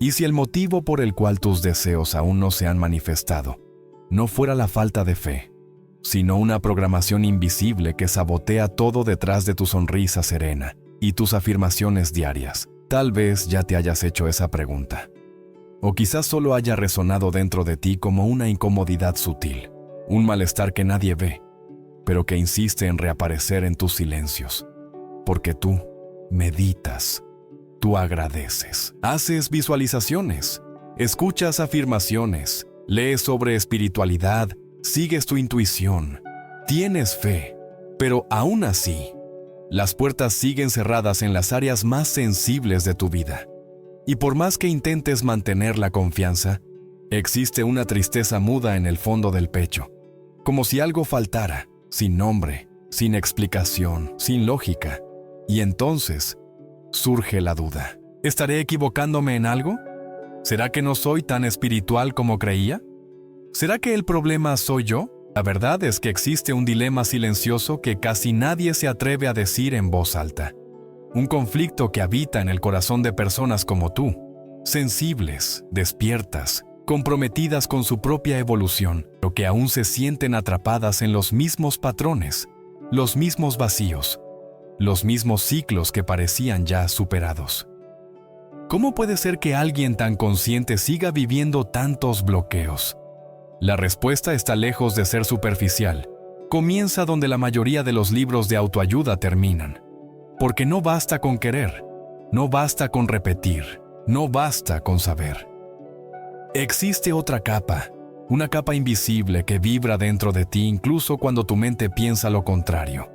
Y si el motivo por el cual tus deseos aún no se han manifestado no fuera la falta de fe, sino una programación invisible que sabotea todo detrás de tu sonrisa serena y tus afirmaciones diarias, tal vez ya te hayas hecho esa pregunta. O quizás solo haya resonado dentro de ti como una incomodidad sutil, un malestar que nadie ve, pero que insiste en reaparecer en tus silencios. Porque tú meditas, tú agradeces, haces visualizaciones, escuchas afirmaciones, lees sobre espiritualidad, sigues tu intuición, tienes fe, pero aún así, las puertas siguen cerradas en las áreas más sensibles de tu vida. Y por más que intentes mantener la confianza, existe una tristeza muda en el fondo del pecho, como si algo faltara, sin nombre, sin explicación, sin lógica. Y entonces surge la duda. ¿Estaré equivocándome en algo? ¿Será que no soy tan espiritual como creía? ¿Será que el problema soy yo? La verdad es que existe un dilema silencioso que casi nadie se atreve a decir en voz alta. Un conflicto que habita en el corazón de personas como tú, sensibles, despiertas, comprometidas con su propia evolución, pero que aún se sienten atrapadas en los mismos patrones, los mismos vacíos, los mismos ciclos que parecían ya superados. ¿Cómo puede ser que alguien tan consciente siga viviendo tantos bloqueos? La respuesta está lejos de ser superficial. Comienza donde la mayoría de los libros de autoayuda terminan. Porque no basta con querer, no basta con repetir, no basta con saber. Existe otra capa, una capa invisible que vibra dentro de ti incluso cuando tu mente piensa lo contrario.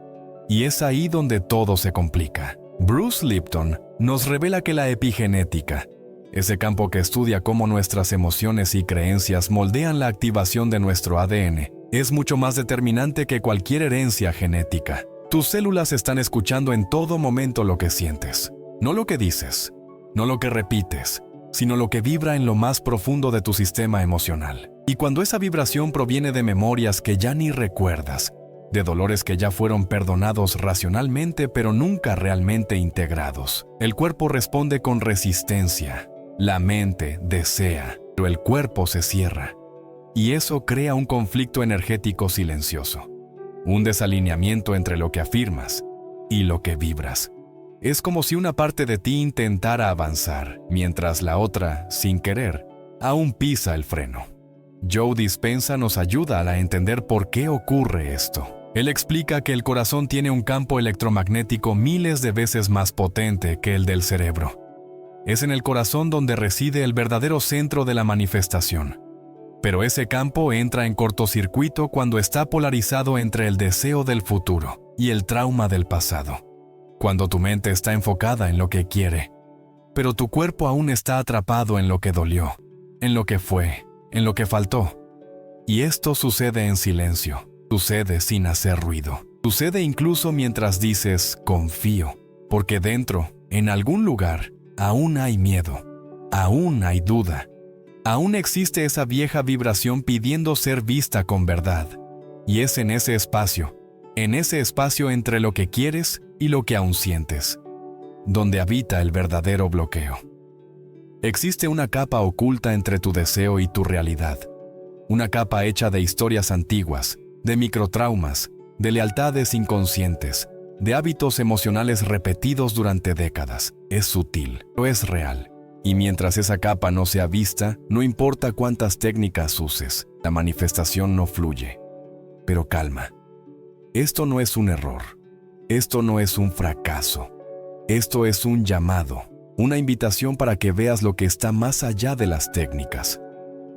Y es ahí donde todo se complica. Bruce Lipton nos revela que la epigenética, ese campo que estudia cómo nuestras emociones y creencias moldean la activación de nuestro ADN, es mucho más determinante que cualquier herencia genética. Tus células están escuchando en todo momento lo que sientes, no lo que dices, no lo que repites, sino lo que vibra en lo más profundo de tu sistema emocional. Y cuando esa vibración proviene de memorias que ya ni recuerdas, de dolores que ya fueron perdonados racionalmente pero nunca realmente integrados, el cuerpo responde con resistencia. La mente desea, pero el cuerpo se cierra. Y eso crea un conflicto energético silencioso. Un desalineamiento entre lo que afirmas y lo que vibras. Es como si una parte de ti intentara avanzar, mientras la otra, sin querer, aún pisa el freno. Joe Dispenza nos ayuda a entender por qué ocurre esto. Él explica que el corazón tiene un campo electromagnético miles de veces más potente que el del cerebro. Es en el corazón donde reside el verdadero centro de la manifestación. Pero ese campo entra en cortocircuito cuando está polarizado entre el deseo del futuro y el trauma del pasado. Cuando tu mente está enfocada en lo que quiere, pero tu cuerpo aún está atrapado en lo que dolió, en lo que fue, en lo que faltó. Y esto sucede en silencio, sucede sin hacer ruido. Sucede incluso mientras dices, confío, porque dentro, en algún lugar, aún hay miedo, aún hay duda. Aún existe esa vieja vibración pidiendo ser vista con verdad. Y es en ese espacio entre lo que quieres y lo que aún sientes, donde habita el verdadero bloqueo. Existe una capa oculta entre tu deseo y tu realidad. Una capa hecha de historias antiguas, de microtraumas, de lealtades inconscientes, de hábitos emocionales repetidos durante décadas. Es sutil, pero es real. Y mientras esa capa no sea vista, no importa cuántas técnicas uses, la manifestación no fluye. Pero calma. Esto no es un error. Esto no es un fracaso. Esto es un llamado, una invitación para que veas lo que está más allá de las técnicas.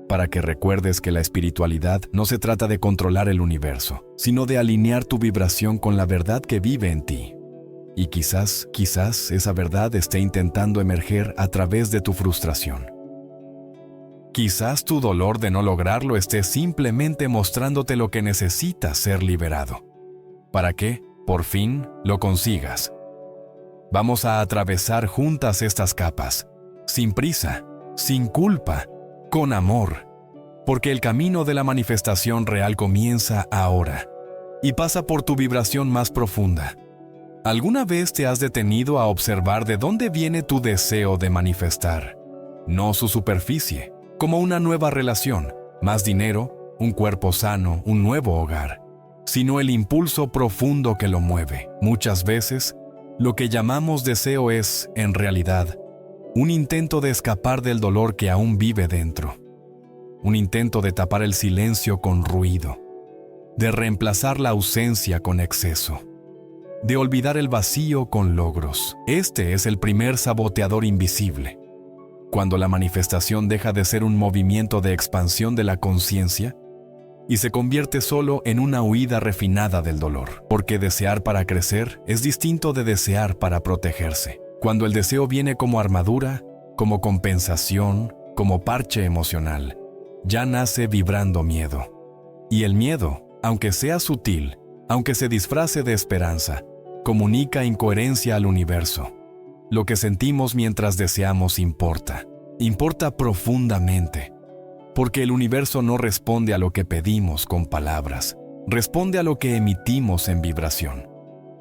Para que recuerdes que la espiritualidad no se trata de controlar el universo, sino de alinear tu vibración con la verdad que vive en ti. Y quizás esa verdad esté intentando emerger a través de tu frustración. Quizás tu dolor de no lograrlo esté simplemente mostrándote lo que necesitas ser liberado, para que, por fin, lo consigas. Vamos a atravesar juntas estas capas, sin prisa, sin culpa, con amor, porque el camino de la manifestación real comienza ahora y pasa por tu vibración más profunda. ¿Alguna vez te has detenido a observar de dónde viene tu deseo de manifestar? no su superficie, como una nueva relación, más dinero, un cuerpo sano, un nuevo hogar, sino el impulso profundo que lo mueve. Muchas veces, lo que llamamos deseo es, en realidad, un intento de escapar del dolor que aún vive dentro, un intento de tapar el silencio con ruido, de reemplazar la ausencia con exceso, de olvidar el vacío con logros. Este es el primer saboteador invisible. Cuando la manifestación deja de ser un movimiento de expansión de la conciencia y se convierte solo en una huida refinada del dolor. Porque desear para crecer es distinto de desear para protegerse. Cuando el deseo viene como armadura, como compensación, como parche emocional, ya nace vibrando miedo. Y el miedo, aunque sea sutil, aunque se disfrace de esperanza, comunica incoherencia al universo. Lo que sentimos mientras deseamos importa profundamente, porque el universo no responde a lo que pedimos con palabras, responde a lo que emitimos en vibración.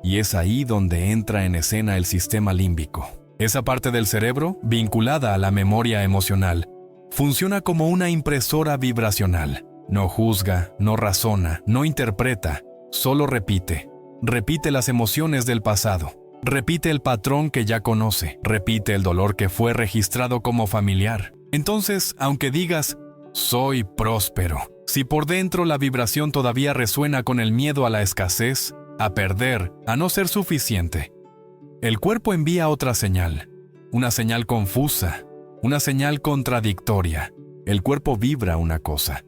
Y es ahí donde entra en escena el sistema límbico. Esa parte del cerebro, vinculada a la memoria emocional, funciona como una impresora vibracional. No juzga, no razona, no interpreta, solo repite. Repite las emociones del pasado. Repite el patrón que ya conoce, repite el dolor que fue registrado como familiar. Entonces, aunque digas, soy próspero, si por dentro la vibración todavía resuena con el miedo a la escasez, a perder, a no ser suficiente, el cuerpo envía otra señal, una señal confusa, una señal contradictoria. El cuerpo vibra una cosa,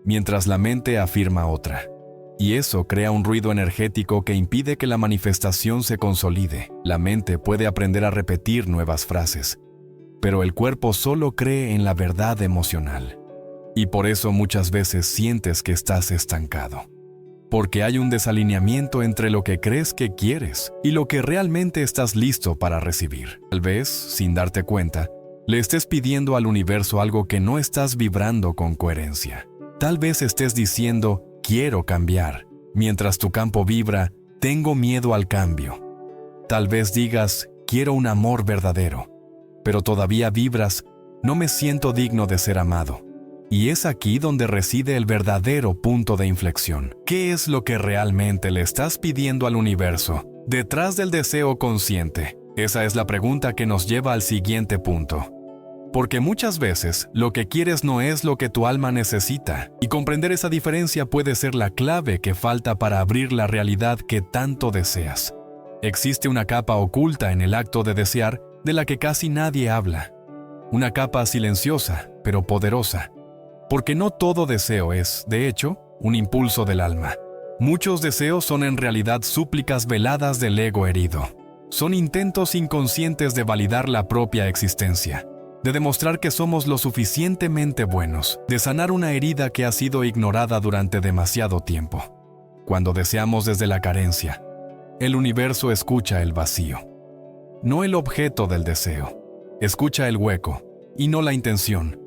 mientras la mente afirma otra. Y eso crea un ruido energético que impide que la manifestación se consolide. La mente puede aprender a repetir nuevas frases, pero el cuerpo solo cree en la verdad emocional. Y por eso muchas veces sientes que estás estancado. Porque hay un desalineamiento entre lo que crees que quieres y lo que realmente estás listo para recibir. Tal vez, sin darte cuenta, le estés pidiendo al universo algo que no estás vibrando con coherencia. Tal vez estés diciendo, quiero cambiar, mientras tu campo vibra, tengo miedo al cambio. Tal vez digas, quiero un amor verdadero, pero todavía vibras, no me siento digno de ser amado. Y es aquí donde reside el verdadero punto de inflexión. ¿Qué es lo que realmente le estás pidiendo al universo detrás del deseo consciente? Esa es la pregunta que nos lleva al siguiente punto. Porque muchas veces lo que quieres no es lo que tu alma necesita, y comprender esa diferencia puede ser la clave que falta para abrir la realidad que tanto deseas. Existe una capa oculta en el acto de desear de la que casi nadie habla. Una capa silenciosa, pero poderosa. Porque no todo deseo es, de hecho, un impulso del alma. Muchos deseos son en realidad súplicas veladas del ego herido. Son intentos inconscientes de validar la propia existencia, de demostrar que somos lo suficientemente buenos, de sanar una herida que ha sido ignorada durante demasiado tiempo. Cuando deseamos desde la carencia, el universo escucha el vacío. No el objeto del deseo, escucha el hueco, y no la intención.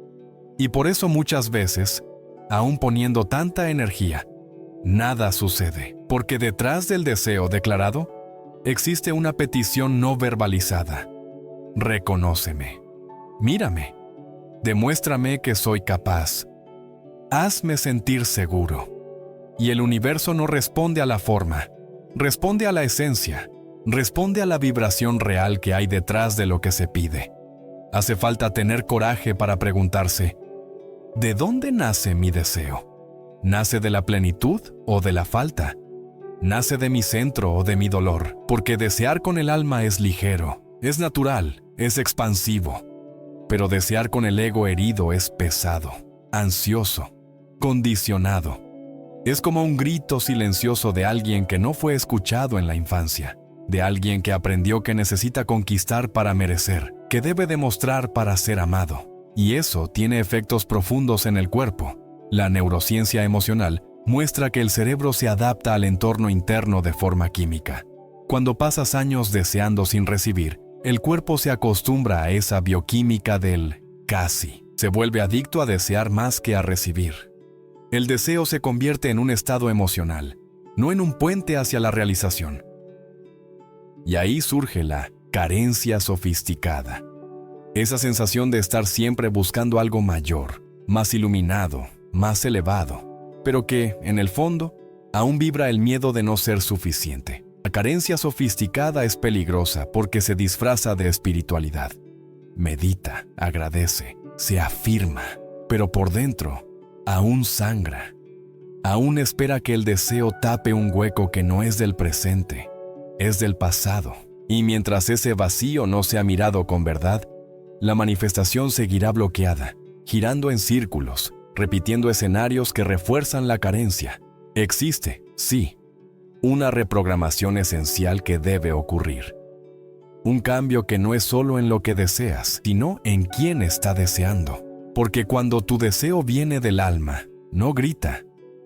Y por eso muchas veces, aún poniendo tanta energía, nada sucede, porque detrás del deseo declarado, existe una petición no verbalizada. Reconóceme. Mírame. Demuéstrame que soy capaz. Hazme sentir seguro. Y el universo no responde a la forma, responde a la esencia, responde a la vibración real que hay detrás de lo que se pide. Hace falta tener coraje para preguntarse, ¿de dónde nace mi deseo? ¿Nace de la plenitud o de la falta? ¿Nace de mi centro o de mi dolor? Porque desear con el alma es ligero, es natural, es expansivo. Pero desear con el ego herido es pesado, ansioso, condicionado. Es como un grito silencioso de alguien que no fue escuchado en la infancia, de alguien que aprendió que necesita conquistar para merecer, que debe demostrar para ser amado. Y eso tiene efectos profundos en el cuerpo. La neurociencia emocional muestra que el cerebro se adapta al entorno interno de forma química. Cuando pasas años deseando sin recibir, el cuerpo se acostumbra a esa bioquímica del casi. Se vuelve adicto a desear más que a recibir. El deseo se convierte en un estado emocional, no en un puente hacia la realización. Y ahí surge la carencia sofisticada. Esa sensación de estar siempre buscando algo mayor, más iluminado, más elevado, pero que, en el fondo, aún vibra el miedo de no ser suficiente. La carencia sofisticada es peligrosa porque se disfraza de espiritualidad. Medita, agradece, se afirma, pero por dentro aún sangra. Aún espera que el deseo tape un hueco que no es del presente, es del pasado. Y mientras ese vacío no sea mirado con verdad, la manifestación seguirá bloqueada, girando en círculos, repitiendo escenarios que refuerzan la carencia. Existe, sí, una reprogramación esencial que debe ocurrir. Un cambio que no es solo en lo que deseas, sino en quién está deseando. Porque cuando tu deseo viene del alma, no grita,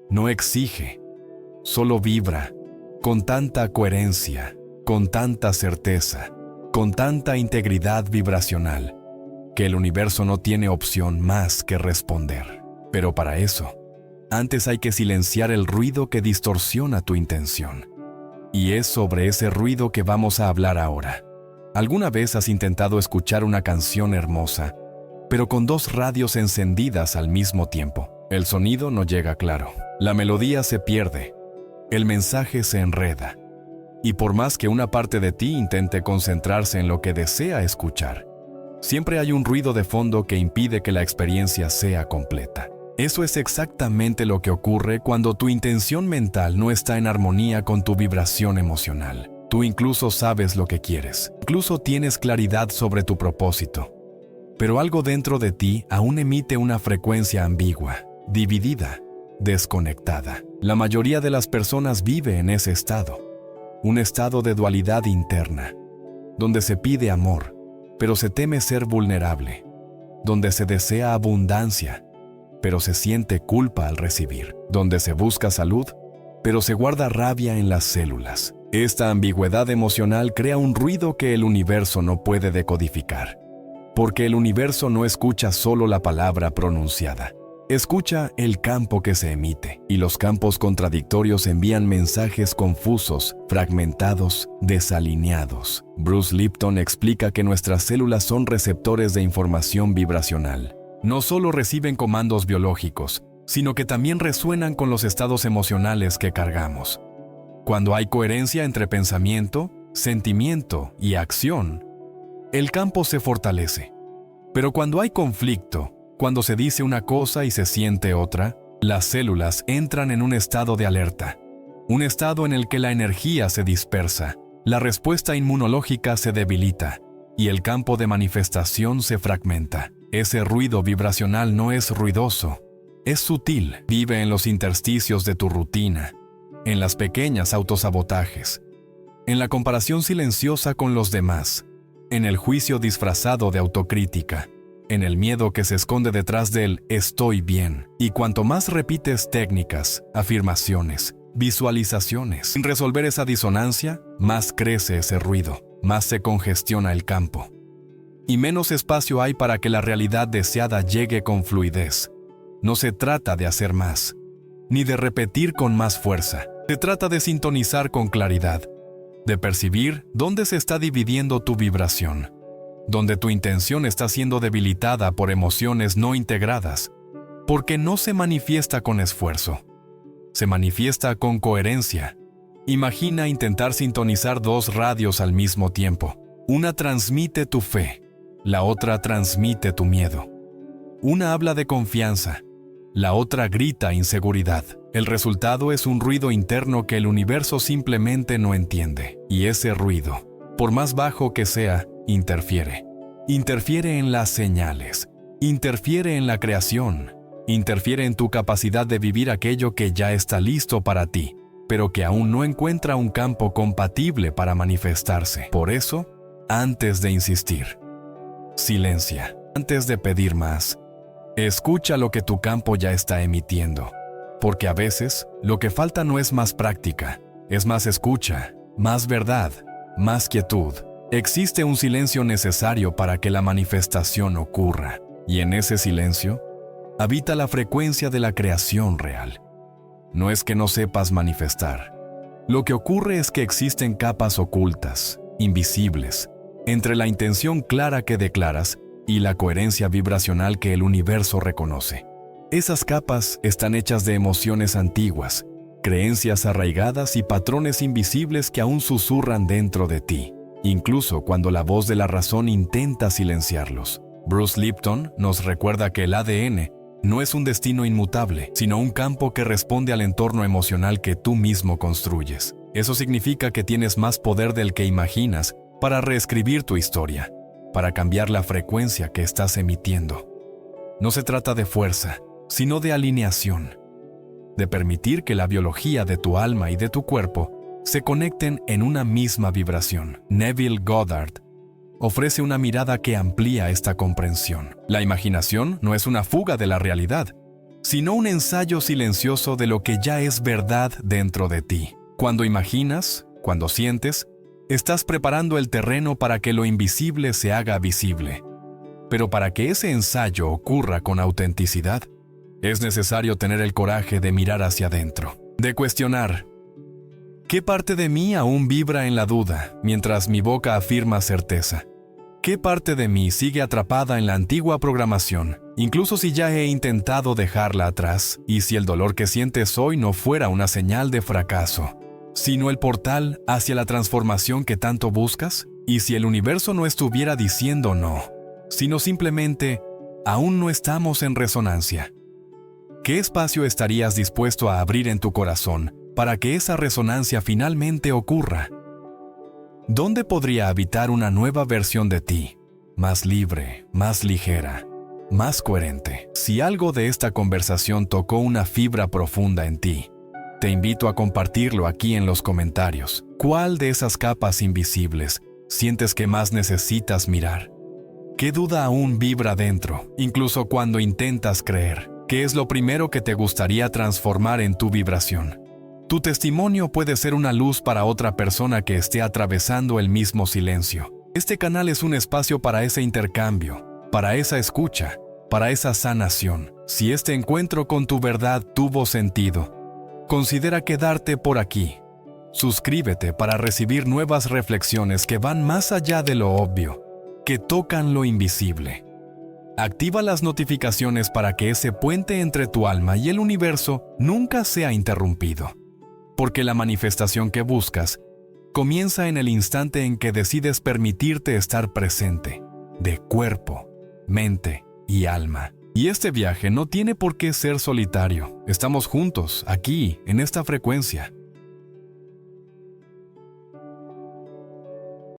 no exige, solo vibra, con tanta coherencia, con tanta certeza, con tanta integridad vibracional, que el universo no tiene opción más que responder. Pero para eso, antes hay que silenciar el ruido que distorsiona tu intención. Y es sobre ese ruido que vamos a hablar ahora. ¿Alguna vez has intentado escuchar una canción hermosa, pero con dos radios encendidas al mismo tiempo? El sonido no llega claro, la melodía se pierde, el mensaje se enreda. Y por más que una parte de ti intente concentrarse en lo que desea escuchar, siempre hay un ruido de fondo que impide que la experiencia sea completa. Eso es exactamente lo que ocurre cuando tu intención mental no está en armonía con tu vibración emocional. Tú incluso sabes lo que quieres, incluso tienes claridad sobre tu propósito, pero algo dentro de ti aún emite una frecuencia ambigua, dividida, desconectada. La mayoría de las personas vive en ese estado. Un estado de dualidad interna, donde se pide amor, pero se teme ser vulnerable, donde se desea abundancia, pero se siente culpa al recibir, donde se busca salud, pero se guarda rabia en las células. Esta ambigüedad emocional crea un ruido que el universo no puede decodificar, porque el universo no escucha solo la palabra pronunciada. Escucha el campo que se emite, y los campos contradictorios envían mensajes confusos, fragmentados, desalineados. Bruce Lipton explica que nuestras células son receptores de información vibracional. No solo reciben comandos biológicos, sino que también resuenan con los estados emocionales que cargamos. Cuando hay coherencia entre pensamiento, sentimiento y acción, el campo se fortalece. Pero cuando hay conflicto, cuando se dice una cosa y se siente otra, las células entran en un estado de alerta, un estado en el que la energía se dispersa, la respuesta inmunológica se debilita y el campo de manifestación se fragmenta. Ese ruido vibracional no es ruidoso, es sutil, vive en los intersticios de tu rutina, en las pequeñas autosabotajes, en la comparación silenciosa con los demás, en el juicio disfrazado de autocrítica, en el miedo que se esconde detrás del estoy bien. Y cuanto más repites técnicas, afirmaciones, visualizaciones, sin resolver esa disonancia, más crece ese ruido, más se congestiona el campo. Y menos espacio hay para que la realidad deseada llegue con fluidez. No se trata de hacer más, ni de repetir con más fuerza. Se trata de sintonizar con claridad, de percibir dónde se está dividiendo tu vibración, donde tu intención está siendo debilitada por emociones no integradas, porque no se manifiesta con esfuerzo, se manifiesta con coherencia. Imagina intentar sintonizar dos radios al mismo tiempo. Una transmite tu fe, la otra transmite tu miedo. Una habla de confianza, la otra grita inseguridad. El resultado es un ruido interno que el universo simplemente no entiende. Y ese ruido, por más bajo que sea, interfiere. Interfiere en las señales, interfiere en la creación, interfiere en tu capacidad de vivir aquello que ya está listo para ti, pero que aún no encuentra un campo compatible para manifestarse. Por eso, antes de insistir, silencia. Antes de pedir más, escucha lo que tu campo ya está emitiendo. Porque a veces, lo que falta no es más práctica, es más escucha, más verdad, más quietud. Existe un silencio necesario para que la manifestación ocurra, y en ese silencio habita la frecuencia de la creación real. No es que no sepas manifestar. Lo que ocurre es que existen capas ocultas, invisibles, entre la intención clara que declaras y la coherencia vibracional que el universo reconoce. Esas capas están hechas de emociones antiguas, creencias arraigadas y patrones invisibles que aún susurran dentro de ti, incluso cuando la voz de la razón intenta silenciarlos. Bruce Lipton nos recuerda que el ADN no es un destino inmutable, sino un campo que responde al entorno emocional que tú mismo construyes. Eso significa que tienes más poder del que imaginas para reescribir tu historia, para cambiar la frecuencia que estás emitiendo. No se trata de fuerza, sino de alineación, de permitir que la biología de tu alma y de tu cuerpo se conecten en una misma vibración. Neville Goddard ofrece una mirada que amplía esta comprensión. La imaginación no es una fuga de la realidad, sino un ensayo silencioso de lo que ya es verdad dentro de ti. Cuando imaginas, cuando sientes, estás preparando el terreno para que lo invisible se haga visible. Pero para que ese ensayo ocurra con autenticidad, es necesario tener el coraje de mirar hacia adentro, de cuestionar: ¿qué parte de mí aún vibra en la duda mientras mi boca afirma certeza? ¿Qué parte de mí sigue atrapada en la antigua programación, incluso si ya he intentado dejarla atrás? Y si el dolor que sientes hoy no fuera una señal de fracaso, sino el portal hacia la transformación que tanto buscas? Y si el universo no estuviera diciendo no, sino simplemente aún no estamos en resonancia, ¿qué espacio estarías dispuesto a abrir en tu corazón para que esa resonancia finalmente ocurra? ¿Dónde podría habitar una nueva versión de ti, más libre, más ligera, más coherente? Si algo de esta conversación tocó una fibra profunda en ti, te invito a compartirlo aquí en los comentarios. ¿Cuál de esas capas invisibles sientes que más necesitas mirar? ¿Qué duda aún vibra dentro, incluso cuando intentas creer? ¿Qué es lo primero que te gustaría transformar en tu vibración? Tu testimonio puede ser una luz para otra persona que esté atravesando el mismo silencio. Este canal es un espacio para ese intercambio, para esa escucha, para esa sanación. Si este encuentro con tu verdad tuvo sentido, considera quedarte por aquí. Suscríbete para recibir nuevas reflexiones que van más allá de lo obvio, que tocan lo invisible. Activa las notificaciones para que ese puente entre tu alma y el universo nunca sea interrumpido. Porque la manifestación que buscas comienza en el instante en que decides permitirte estar presente, de cuerpo, mente y alma. Y este viaje no tiene por qué ser solitario. Estamos juntos, aquí, en esta frecuencia.